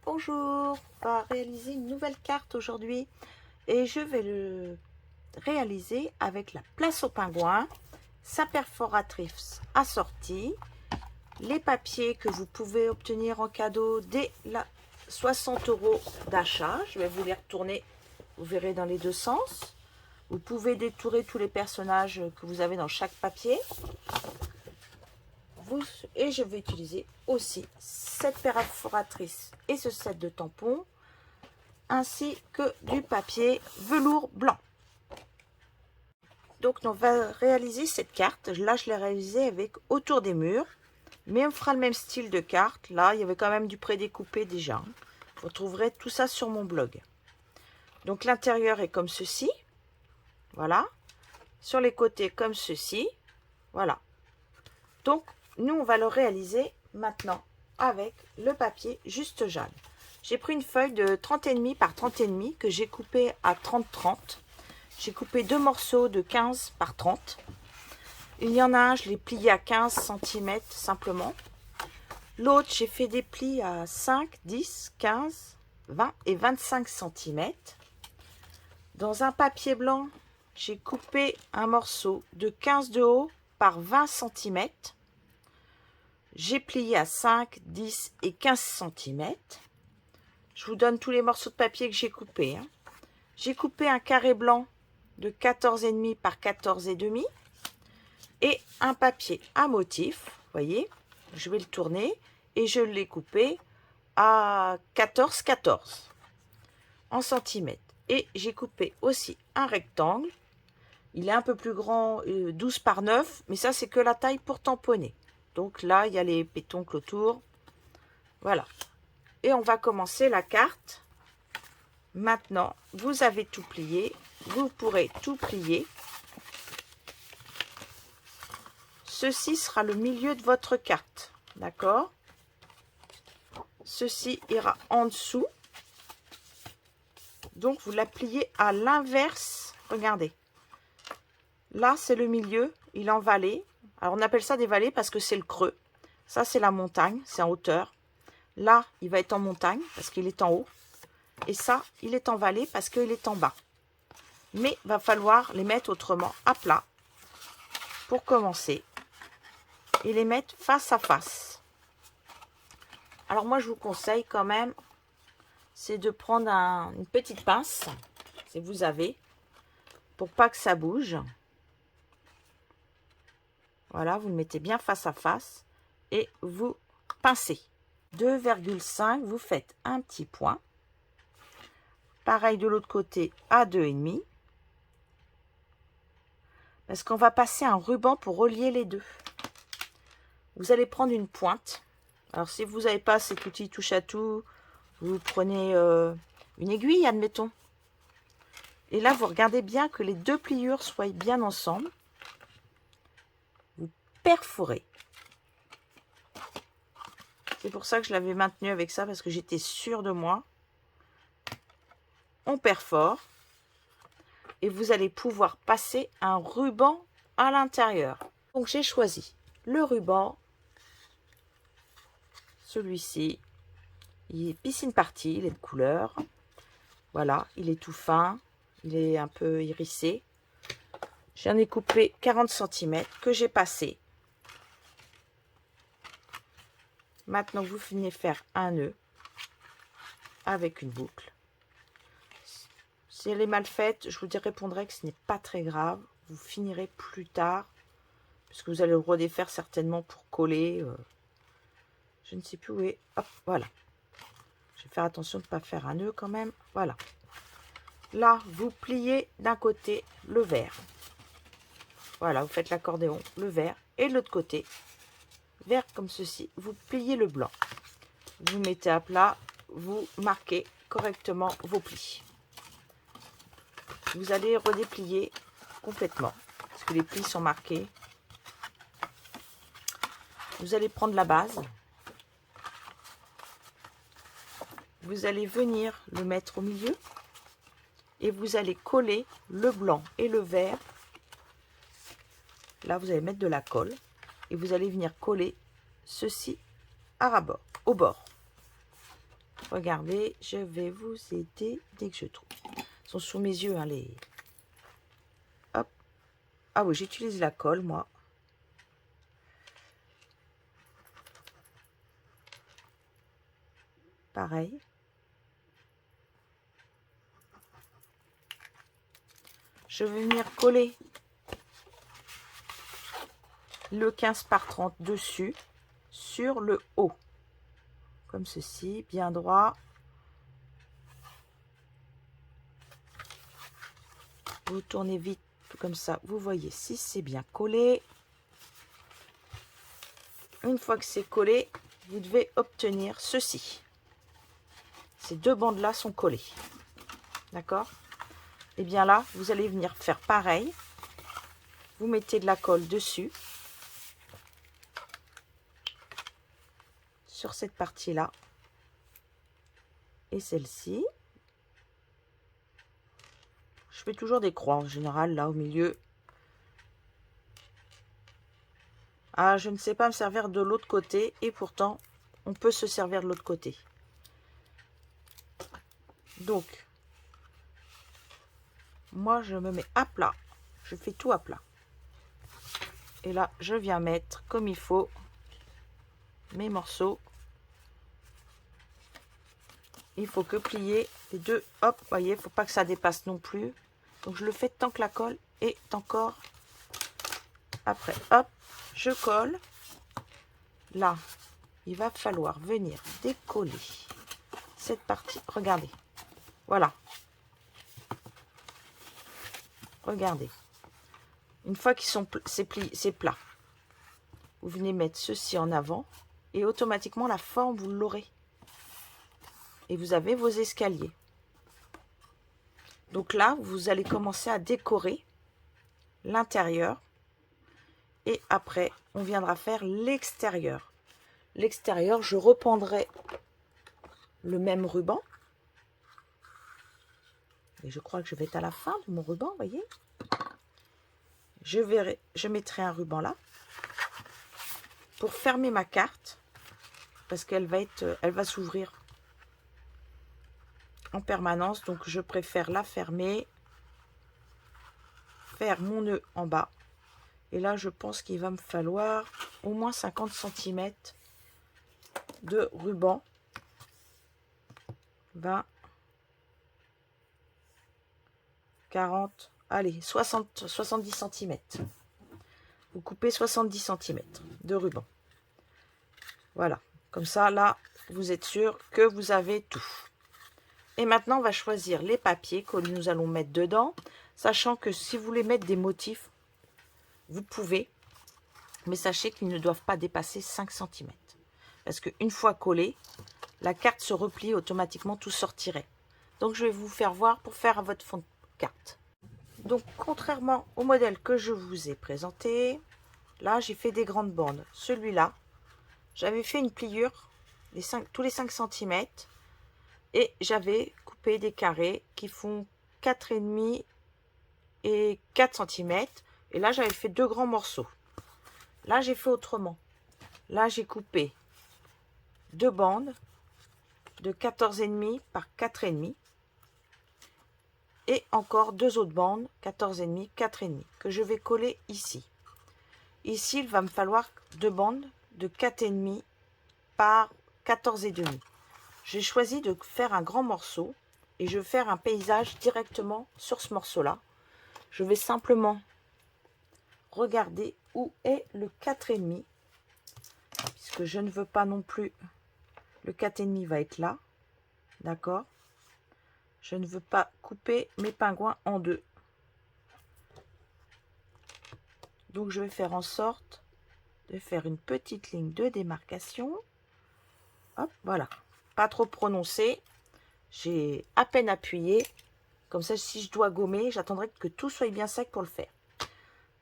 Bonjour, on va réaliser une nouvelle carte aujourd'hui et je vais le réaliser avec la place au pingouin, sa perforatrice assortie, les papiers que vous pouvez obtenir en cadeau dès la 60 € d'achat. Je vais vous les retourner, vous verrez dans les deux sens. Vous pouvez détourer tous les personnages que vous avez dans chaque papier. Et je vais utiliser aussi cette perforatrice et ce set de tampons ainsi que du papier velours blanc. Donc on va réaliser cette carte. Là je l'ai réalisée avec autour des murs, mais on fera le même style de carte. Là il y avait quand même du prédécoupé déjà. Vous retrouverez tout ça sur mon blog. Donc l'intérieur est comme ceci, voilà, sur les côtés comme ceci, voilà. Donc nous on va le réaliser maintenant avec le papier juste jaune. J'ai pris une feuille de 30,5 par 30,5 que j'ai coupé à 30-30. J'ai coupé deux morceaux de 15 par 30. Il y en a un, je l'ai plié à 15 cm simplement. L'autre, j'ai fait des plis à 5, 10, 15, 20 et 25 cm. Dans un papier blanc, j'ai coupé un morceau de 15 de haut par 20 cm. J'ai plié à 5, 10 et 15 cm. Je vous donne tous les morceaux de papier que j'ai coupés. J'ai coupé un carré blanc de 14,5 par 14,5 et un papier à motif. Vous voyez, je vais le tourner et je l'ai coupé à 14,14 en centimètres. Et j'ai coupé aussi un rectangle. Il est un peu plus grand, 12 par 9, mais ça c'est que la taille pour tamponner. Donc là, il y a les pétoncles autour. Voilà. Et on va commencer la carte. Maintenant, vous avez tout plié. Vous pourrez tout plier. Ceci sera le milieu de votre carte. D'accord? Ceci ira en dessous. Donc, vous la pliez à l'inverse. Regardez. Là, c'est le milieu. Il est en vallée. Alors, on appelle ça des vallées parce que c'est le creux. Ça, c'est la montagne. C'est en hauteur. Là, il va être en montagne parce qu'il est en haut. Et ça, il est en vallée parce qu'il est en bas. Mais il va falloir les mettre autrement à plat pour commencer. Et les mettre face à face. Alors moi, je vous conseille quand même, c'est de prendre une petite pince, si vous avez, pour pas que ça bouge. Voilà, vous le mettez bien face à face et vous pincez. 2,5, vous faites un petit point. Pareil de l'autre côté à 2,5. Parce qu'on va passer un ruban pour relier les deux. Vous allez prendre une pointe. Alors si vous n'avez pas cet outil touche à tout, vous prenez une aiguille, admettons. Et là, vous regardez bien que les deux pliures soient bien ensemble. Vous perforez. C'est pour ça que je l'avais maintenu avec ça, parce que j'étais sûre de moi. On perfore. Et vous allez pouvoir passer un ruban à l'intérieur. Donc j'ai choisi le ruban. Celui-ci. Il est piscine party, il est de couleur. Voilà, il est tout fin. Il est un peu hérissé. J'en ai coupé 40 cm que j'ai passé. Maintenant, vous venez faire un nœud avec une boucle. Si elle est mal faite, je vous répondrai que ce n'est pas très grave. Vous finirez plus tard, puisque vous allez le redéfaire certainement pour coller. Je ne sais plus où est. Hop, voilà. Je vais faire attention de ne pas faire un nœud quand même. Voilà. Là, vous pliez d'un côté le vert. Voilà, vous faites l'accordéon, le vert. Et de l'autre côté, vert comme ceci, vous pliez le blanc. Vous mettez à plat, vous marquez correctement vos plis. Vous allez redéplier complètement, parce que les plis sont marqués. Vous allez prendre la base. Vous allez venir le mettre au milieu. Et vous allez coller le blanc et le vert. Là, vous allez mettre de la colle. Et vous allez venir coller ceci au bord. Regardez, je vais vous aider dès que je trouve. Ils sont sous mes yeux, hein, les... Hop. Ah oui, j'utilise la colle, moi. Pareil. Je vais venir coller le 15 par 30 dessus, sur le haut. Comme ceci, bien droit. Vous tournez vite, comme ça, vous voyez si c'est bien collé. Une fois que c'est collé, vous devez obtenir ceci. Ces deux bandes-là sont collées. D'accord? Et bien là, vous allez venir faire pareil. Vous mettez de la colle dessus. Sur cette partie-là. Et celle-ci. Je fais toujours des croix en général, là au milieu. Ah, je ne sais pas me servir de l'autre côté. Et pourtant, on peut se servir de l'autre côté. Donc, moi, je me mets à plat. Je fais tout à plat. Et là, je viens mettre comme il faut mes morceaux. Il faut que plier les deux. Hop, voyez, il ne faut pas que ça dépasse non plus. Donc, je le fais tant que la colle est encore après. Hop, je colle. Là, il va falloir venir décoller cette partie. Regardez. Voilà. Regardez. Une fois qu'ils sont c'est plat, vous venez mettre ceci en avant et automatiquement la forme, vous l'aurez. Et vous avez vos escaliers. Donc là, vous allez commencer à décorer l'intérieur. Et après, on viendra faire l'extérieur. L'extérieur, je reprendrai le même ruban. Et je crois que je vais être à la fin de mon ruban, vous voyez. Je mettrai un ruban là pour fermer ma carte parce qu'elle va s'ouvrir en permanence. Donc, je préfère la fermer, faire mon nœud en bas. Et là, je pense qu'il va me falloir au moins 50 cm de ruban. 20, 40, allez, 70 cm. Vous coupez 70 cm de ruban. Voilà, comme ça, là, vous êtes sûr que vous avez tout. Et maintenant, on va choisir les papiers que nous allons mettre dedans, sachant que si vous voulez mettre des motifs, vous pouvez, mais sachez qu'ils ne doivent pas dépasser 5 cm. Parce qu'une fois collé, la carte se replie automatiquement, tout sortirait. Donc, je vais vous faire voir pour faire votre fond de carte. Donc, contrairement au modèle que je vous ai présenté, là, j'ai fait des grandes bandes. Celui-là, j'avais fait une pliure tous les 5 cm et j'avais coupé des carrés qui font 4,5 et 4 cm. Et là, j'avais fait deux grands morceaux. Là, j'ai fait autrement. Là, j'ai coupé deux bandes de 14,5 par 4,5 et encore deux autres bandes 14,5, 4,5 que je vais coller ici. Ici, il va me falloir deux bandes de 4,5 par 14,5. J'ai choisi de faire un grand morceau et je vais faire un paysage directement sur ce morceau-là. Je vais simplement regarder où est le 4,5 puisque je ne veux pas non plus. Le 4,5 va être là. D'accord? Je ne veux pas couper mes pingouins en deux. Donc, je vais faire en sorte de faire une petite ligne de démarcation. Hop, voilà. Pas trop prononcé. J'ai à peine appuyé. Comme ça, si je dois gommer, j'attendrai que tout soit bien sec pour le faire.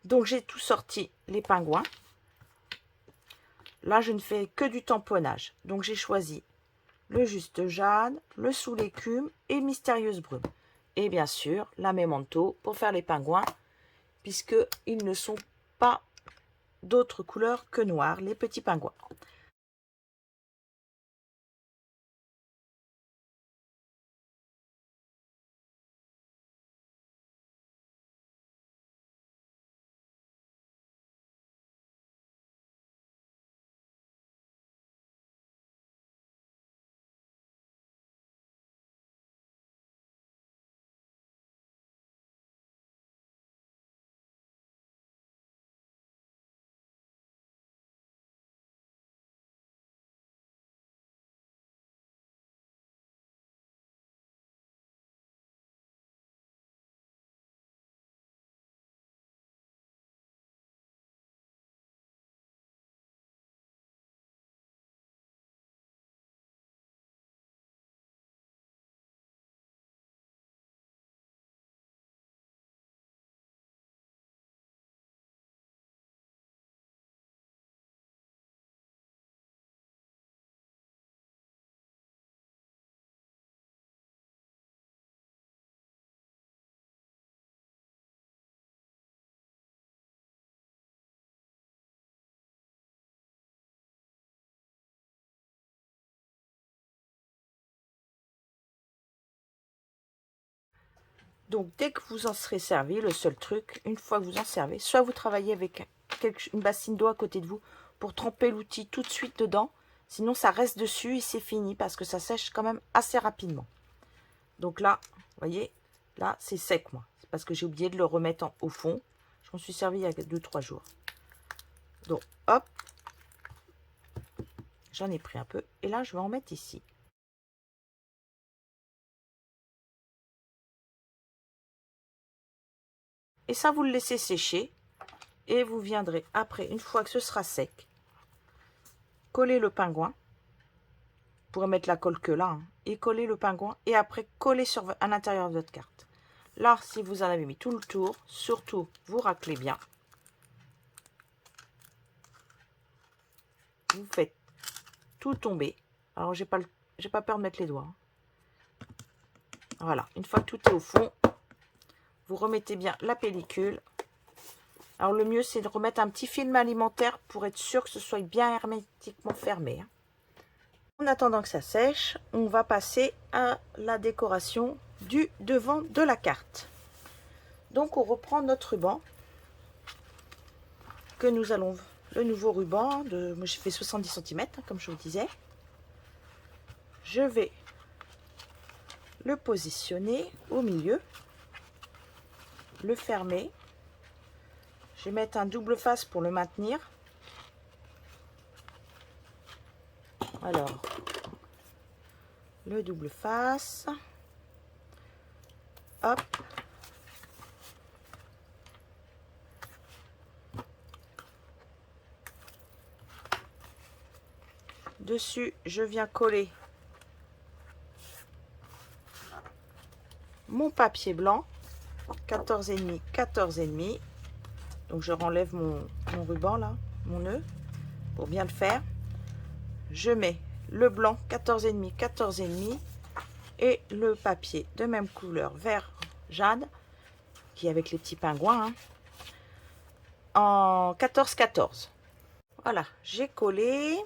Donc, j'ai tout sorti, les pingouins. Là, je ne fais que du tamponnage. Donc, j'ai choisi le juste jade, le sous l'écume et mystérieuse brume. Et bien sûr, la Memento pour faire les pingouins, puisqu'ils ne sont pas d'autres couleurs que noirs, les petits pingouins. Donc, dès que vous en serez servi, le seul truc, une fois que vous en servez, soit vous travaillez avec une bassine d'eau à côté de vous pour tremper l'outil tout de suite dedans. Sinon, ça reste dessus et c'est fini parce que ça sèche quand même assez rapidement. Donc là, vous voyez, là, c'est sec, moi. C'est parce que j'ai oublié de le remettre au fond. Je m'en suis servi il y a 2-3 jours. Donc, hop. J'en ai pris un peu. Et là, je vais en mettre ici. Et ça, vous le laissez sécher. Et vous viendrez après, une fois que ce sera sec, coller le pingouin. Vous pourrez mettre la colle que là. Hein, et coller le pingouin. Et après, coller à l'intérieur de votre carte. Là, si vous en avez mis tout le tour, surtout, vous raclez bien. Vous faites tout tomber. Alors, j'ai pas peur de mettre les doigts. Hein. Voilà, une fois que tout est au fond, vous remettez bien la pellicule. Alors, le mieux, c'est de remettre un petit film alimentaire pour être sûr que ce soit bien hermétiquement fermé. Hein. En attendant que ça sèche, on va passer à la décoration du devant de la carte. Donc, on reprend notre ruban que nous allons... Le nouveau ruban, moi j'ai fait 70 cm, hein, comme je vous disais. Je vais le positionner au milieu, le fermer. Je vais mettre un double face pour le maintenir. Alors, le double face. Hop. Dessus, je viens coller mon papier blanc. 14,5, 14,5. Donc, je renlève mon ruban là, mon nœud, pour bien le faire. Je mets le blanc 14,5, 14,5 et le papier de même couleur vert jade, qui est avec les petits pingouins, hein, en 14, 14. Voilà, j'ai collé.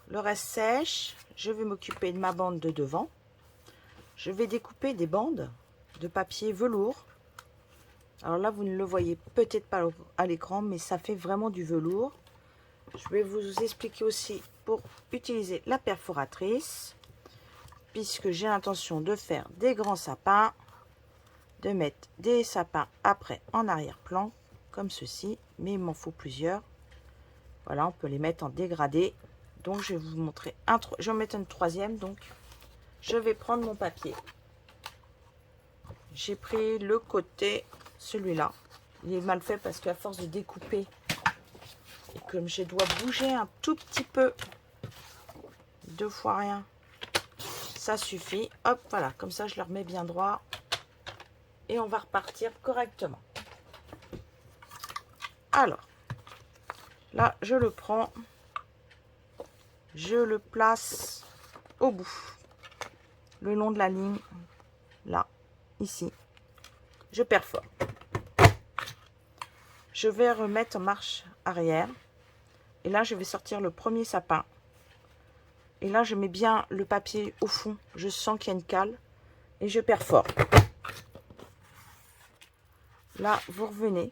Le reste sèche. Je vais m'occuper de ma bande de devant. Je vais découper des bandes de papier velours. Alors là, vous ne le voyez peut-être pas à l'écran, mais ça fait vraiment du velours. Je vais vous expliquer aussi pour utiliser la perforatrice, puisque j'ai l'intention de faire des grands sapins, de mettre des sapins après en arrière-plan, comme ceci, mais il m'en faut plusieurs. Voilà, on peut les mettre en dégradé. Donc, je vais vous montrer je vais mettre une troisième. Donc, je vais prendre mon papier. J'ai pris le côté, celui-là. Il est mal fait parce qu'à force de découper, et comme je dois bouger un tout petit peu, 2 fois rien, ça suffit. Hop, voilà, comme ça, je le remets bien droit. Et on va repartir correctement. Alors, là, je le prends. Je le place au bout, le long de la ligne, là, ici. Je perfore. Je vais remettre en marche arrière. Et là, je vais sortir le premier sapin. Et là, je mets bien le papier au fond. Je sens qu'il y a une cale. Et je perfore. Là, vous revenez.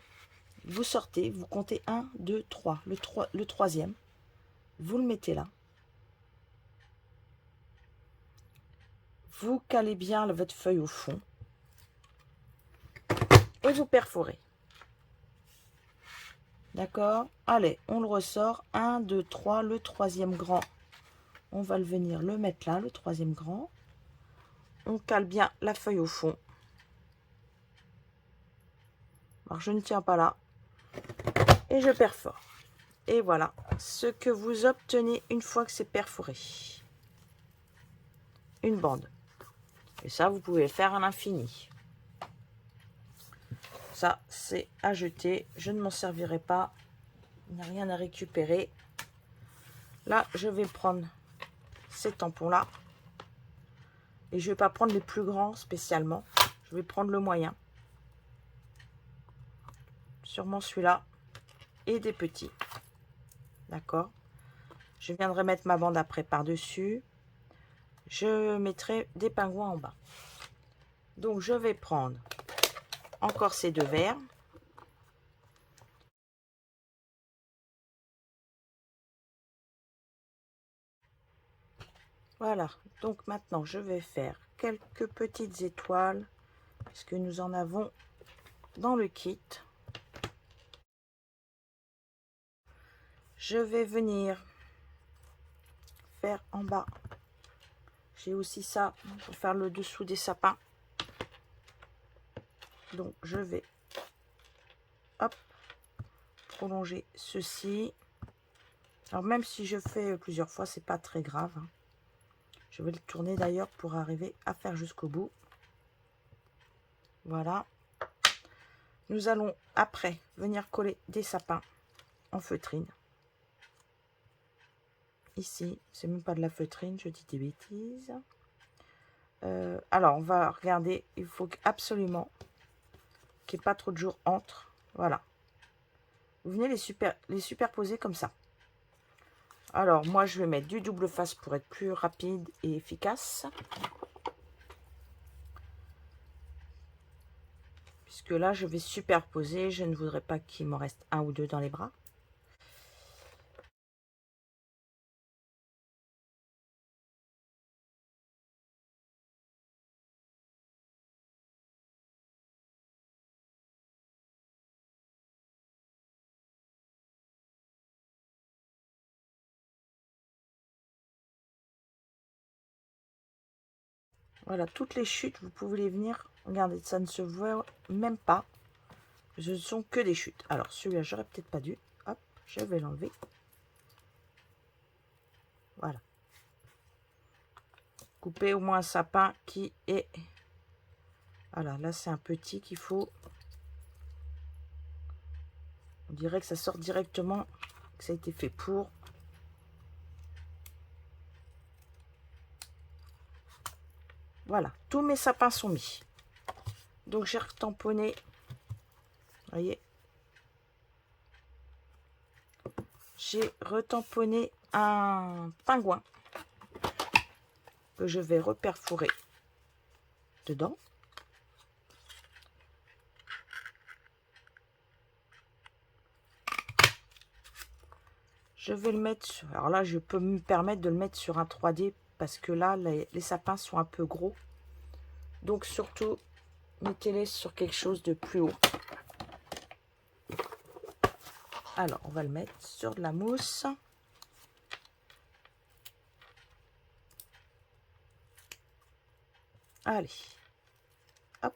Vous sortez. Vous comptez 1, 2, 3. Le troisième. Vous le mettez là. Vous calez bien votre feuille au fond. Et vous perforez. D'accord? Allez, on le ressort. 1, 2, 3. Le troisième grand. On va venir le mettre là, le troisième grand. On cale bien la feuille au fond. Alors, je ne tiens pas là. Et je perfore. Et voilà ce que vous obtenez une fois que c'est perforé. Une bande. Et ça, vous pouvez le faire à l'infini. Ça, c'est à jeter. Je ne m'en servirai pas. Il n'y a rien à récupérer. Là, je vais prendre ces tampons-là. Et je ne vais pas prendre les plus grands spécialement. Je vais prendre le moyen. Sûrement celui-là. Et des petits. D'accord? Je viendrai mettre ma bande après par-dessus. Je mettrai des pingouins en bas. Donc, je vais prendre encore ces 2 verres. Voilà. Donc, maintenant, je vais faire quelques petites étoiles puisque nous en avons dans le kit. Je vais venir faire en bas. J'ai aussi ça pour faire le dessous des sapins. Donc, je vais hop, prolonger ceci. Alors, même si je fais plusieurs fois, c'est pas très grave. Je vais le tourner d'ailleurs pour arriver à faire jusqu'au bout. Voilà. Nous allons après venir coller des sapins en feutrine. Ici, c'est même pas de la feutrine, je dis des bêtises. Alors, on va regarder. Il faut absolument qu'il n'y ait pas trop de jours entre. Voilà. Vous venez les superposer comme ça. Alors, moi, je vais mettre du double face pour être plus rapide et efficace. Puisque là, je vais superposer. Je ne voudrais pas qu'il m'en reste 1 ou 2 dans les bras. Voilà, toutes les chutes, vous pouvez les venir. Regardez, ça ne se voit même pas. Ce ne sont que des chutes. Alors, celui-là, j'aurais peut-être pas dû. Hop, je vais l'enlever. Voilà. Couper au moins un sapin qui est... Voilà, là, c'est un petit qu'il faut... On dirait que ça sort directement, que ça a été fait pour. Voilà, tous mes sapins sont mis. Donc, j'ai retamponné. Vous voyez, j'ai retamponné un pingouin que je vais reperforer dedans. Je vais le mettre sur... Alors là, je peux me permettre de le mettre sur un 3D parce que là, les sapins sont un peu gros. Donc, surtout, mettez-les sur quelque chose de plus haut. Alors, on va le mettre sur de la mousse. Allez. Hop.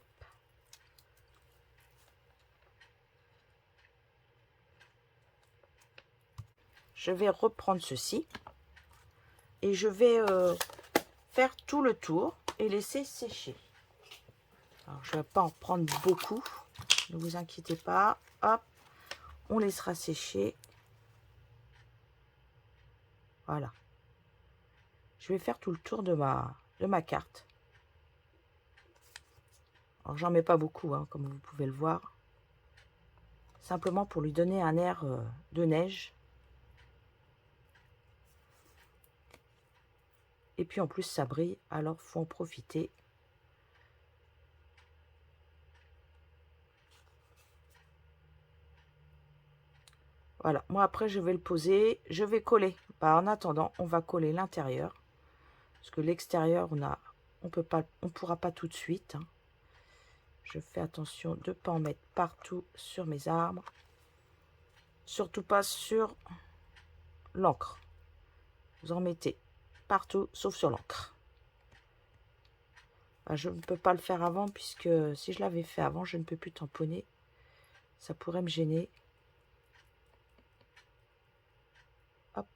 Je vais reprendre ceci. Et je vais faire tout le tour et laisser sécher. Alors, je ne vais pas en prendre beaucoup. Ne vous inquiétez pas. Hop. On laissera sécher. Voilà. Je vais faire tout le tour de ma carte. Alors, j'en mets pas beaucoup, hein, comme vous pouvez le voir. Simplement pour lui donner un air de neige. Et puis, en plus, ça brille. Alors, faut en profiter. Voilà. Moi, après, je vais le poser. Je vais coller. Bah, en attendant, on va coller l'intérieur. Parce que l'extérieur, on pourra pas tout de suite. Hein. Je fais attention de ne pas en mettre partout sur mes arbres. Surtout pas sur l'encre. Vous en mettez partout, sauf sur l'encre. Je ne peux pas le faire avant, puisque si je l'avais fait avant, je ne peux plus tamponner. Ça pourrait me gêner. Hop.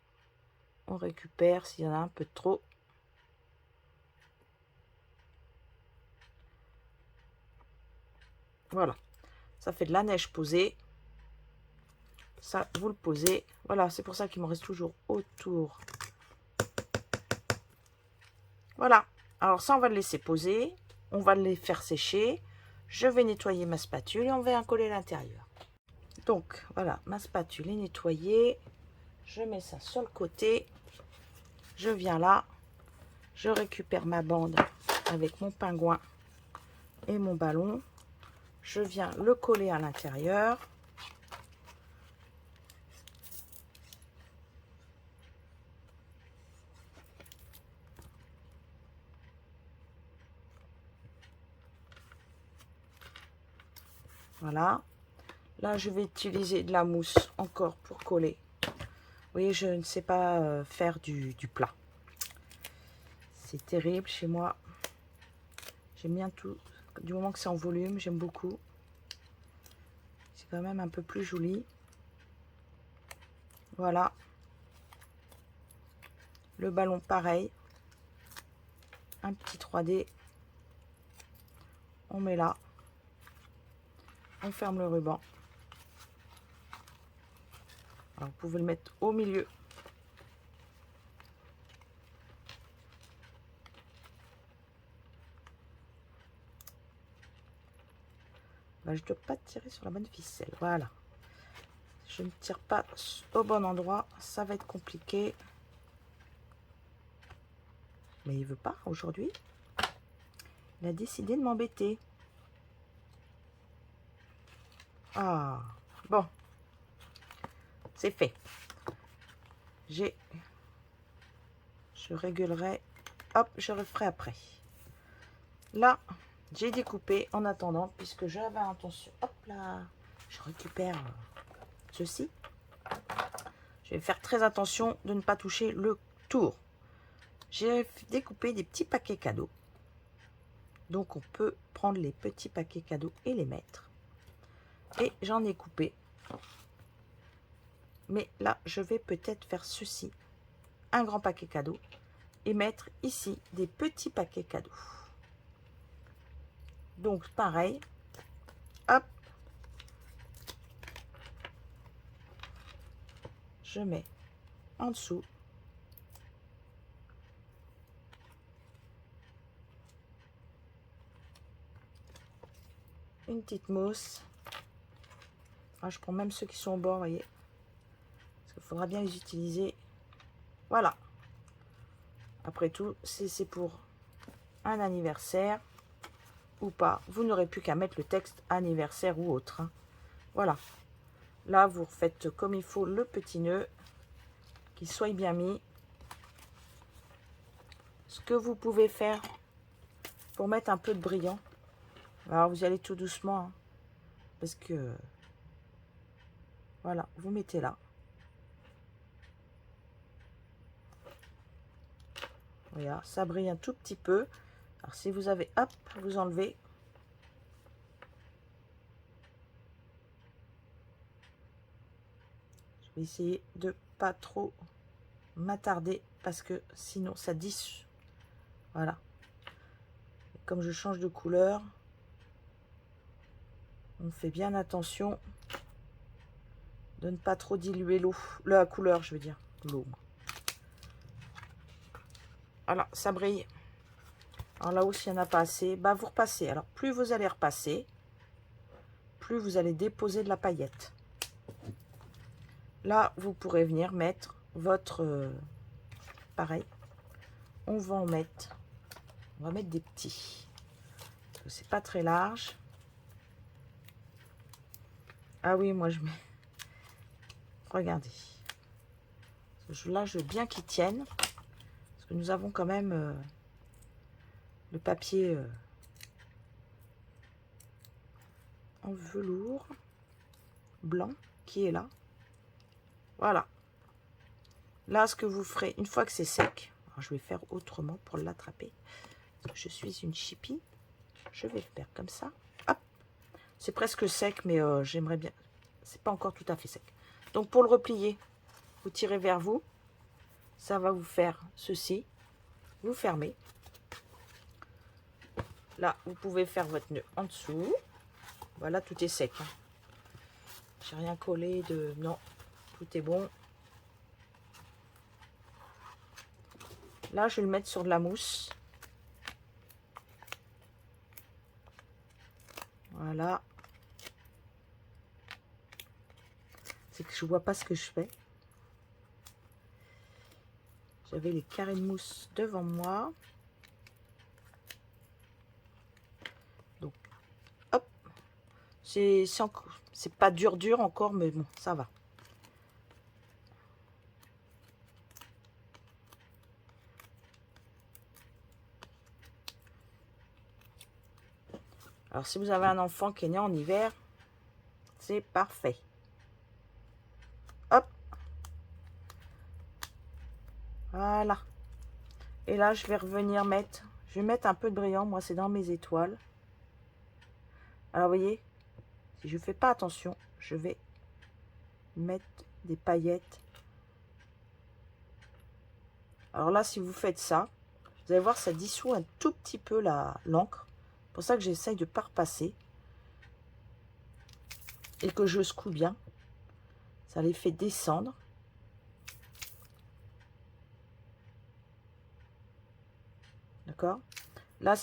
On récupère s'il y en a un peu trop. Voilà. Ça fait de la neige posée. Ça, vous le posez. Voilà, c'est pour ça qu'il me reste toujours autour. Voilà. Alors ça, on va le laisser poser. On va les faire sécher. Je vais nettoyer ma spatule et on va coller l'intérieur. Donc, voilà, ma spatule est nettoyée. Je mets ça sur le côté. Je viens là. Je récupère ma bande avec mon pingouin et mon ballon. Je viens le coller à l'intérieur. Voilà. Là, je vais utiliser de la mousse encore pour coller. Vous voyez, je ne sais pas faire du plat. C'est terrible chez moi. J'aime bien tout. Du moment que c'est en volume, j'aime beaucoup. C'est quand même un peu plus joli. Voilà. Le ballon, pareil. Un petit 3D. On met là. On ferme le ruban. Alors, vous pouvez le mettre au milieu. Là, je ne dois pas tirer sur la bonne ficelle. Voilà. Je ne tire pas au bon endroit. Ça va être compliqué. Mais il veut pas aujourd'hui. Il a décidé de m'embêter. Ah, bon. C'est fait. Je régulerai. Hop, je referai après. Là, j'ai découpé en attendant, puisque j'avais intention. Hop là, je récupère ceci. Je vais faire très attention de ne pas toucher le tour. J'ai découpé des petits paquets cadeaux. Donc, on peut prendre les petits paquets cadeaux et les mettre. Et j'en ai coupé. Mais là, je vais peut-être faire ceci. Un grand paquet cadeau. Et mettre ici des petits paquets cadeaux. Donc, pareil. Hop. Je mets en dessous. Une petite mousse. Ah, je prends même ceux qui sont au bord, vous voyez. Parce qu'il faudra bien les utiliser. Voilà. Après tout, c'est pour un anniversaire ou pas. Vous n'aurez plus qu'à mettre le texte anniversaire ou autre. Hein. Voilà. Là, vous refaites comme il faut le petit nœud. Qu'il soit bien mis. Ce que vous pouvez faire pour mettre un peu de brillant. Alors, vous y allez tout doucement. Hein, parce que... Voilà, vous mettez là. Voilà, ça brille un tout petit peu. Alors, si vous avez, hop, vous enlevez. Je vais essayer de pas trop m'attarder parce que sinon ça dissout. Voilà. Et comme je change de couleur, on fait bien attention de ne pas trop diluer l'eau. La couleur, je veux dire. L'eau. Voilà, ça brille. Alors là-haut, s'il n'y en a pas assez, bah vous repassez. Alors, plus vous allez repasser, plus vous allez déposer de la paillette. Là, vous pourrez venir mettre votre... pareil. On va en mettre... On va mettre des petits. Parce que c'est pas très large. Ah oui, moi je mets... Regardez. Là, je veux bien qu'ils tiennent. Parce que nous avons quand même le papier en velours blanc qui est là. Voilà. Là, ce que vous ferez, une fois que c'est sec, alors je vais faire autrement pour l'attraper. Je suis une chipie. Je vais le faire comme ça. Hop. C'est presque sec, mais j'aimerais bien... C'est pas encore tout à fait sec. Donc, pour le replier, vous tirez vers vous. Ça va vous faire ceci. Vous fermez. Là, vous pouvez faire votre nœud en dessous. Voilà, tout est sec. Hein. J'ai rien collé de... Non, tout est bon. Là, je vais le mettre sur de la mousse. Voilà. C'est que je vois pas ce que je fais. J'avais les carrés de mousse devant moi. Donc, C'est pas dur encore, mais bon, ça va. Alors, si vous avez un enfant qui est né en hiver, c'est parfait. Hop. Voilà. Et là, je vais revenir mettre... Je vais mettre un peu de brillant. Moi, c'est dans mes étoiles. Alors, vous voyez, si je ne fais pas attention, je vais mettre des paillettes. Alors là, si vous faites ça, vous allez voir, ça dissout un tout petit peu l'encre. C'est pour ça que j'essaye de ne pas repasser. Et que je secoue bien. Ça les fait descendre. D'accord? Là,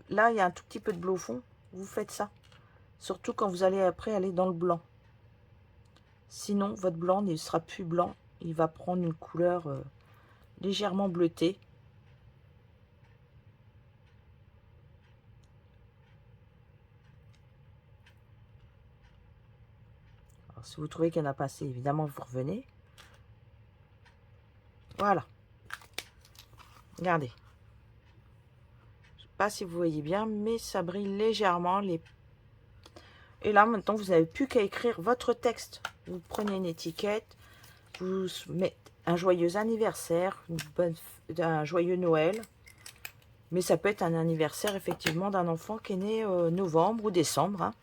là, il y a un tout petit peu de bleu au fond. Vous faites ça. Surtout quand vous allez après aller dans le blanc. Sinon, votre blanc ne sera plus blanc. Il va prendre une couleur légèrement bleutée. Alors, si vous trouvez qu'il y en a pas assez, évidemment, vous revenez. Voilà. Regardez. Je ne sais pas si vous voyez bien, mais ça brille légèrement. Et là, maintenant, vous n'avez plus qu'à écrire votre texte. Vous prenez une étiquette, vous mettez un joyeux anniversaire, un joyeux Noël. Mais ça peut être un anniversaire, effectivement, d'un enfant qui est né novembre ou décembre. Hein.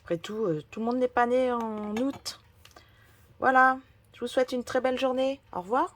Après tout, tout le monde n'est pas né en août. Voilà, je vous souhaite une très belle journée. Au revoir.